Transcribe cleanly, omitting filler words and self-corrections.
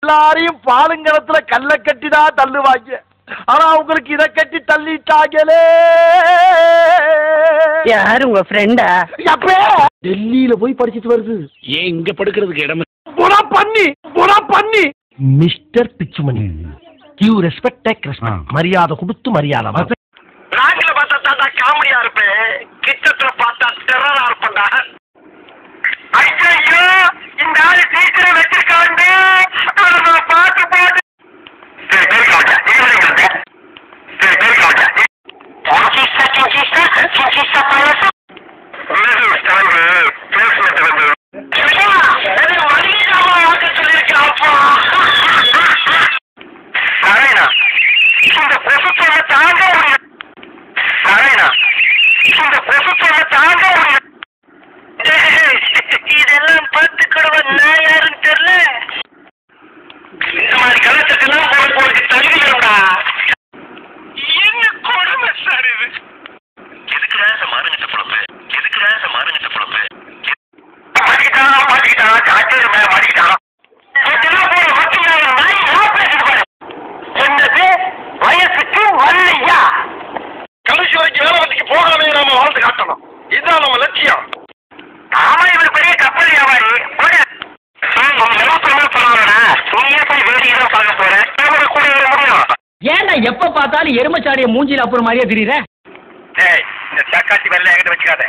எல்லாரையும் பாலுங்கலத்துல கல்ல கட்டிதான் தள்ளுவாங்க. ஆனா உங்களுக்கு இதை கட்டி தள்ளிட்டாங்களே. யாரு உங்க ஃப்ரெண்டா? டெல்லியில போய் படிச்சிட்டு வருது. ஏன் இங்க படுக்கிறதுக்கு இடம்? பண்ணி mister Pichumani, give respect, take respect. மரியாதை கொடுத்து மரியாதை. நாங்கள பார்த்தா காமெடியா இருப்பேன், கிட்டத்துல பார்த்தா டெரரா இருப்பேன்டா. ஐயோ இந்த ஆளு டீச்சரை வச்சிருக்காண்டு பாட்டு பாட்டு. இந்த பிரசுத்தோட தாங்க இதெல்லாம் பார்த்துக்கிடுவன் நான் யாருன்னு தெரியல. இந்த மாதிரி கலச்சட்டெல்லாம் போட்டு தகுதி வேணும்டா. என்ன கொடுமை சார் இது? எதுக்குடா மாறுங்கிட்ட பொழப்பு? மாட்டிக்கிட்டான் காட்டேரு மேல மாட்டிக்கிட்டான். என்னது வயசுக்கு வரலையா? கடைசி வரைக்கும் வேலைக்கு போகாமே நாம வாழ்ந்து காட்டணும். இதுதான் நம்ம லட்சியம். ஆமா, இவர் பெரிய கப்பல் வியாபாரி. ஏன்டா எப்ப பார்த்தாலும் எருமச்சாடிய மூஞ்சில அப்புறம் மாதிரியே திடீர? இந்த சக்காத்தி வெள்ள என்கிட்ட வச்சுக்காத.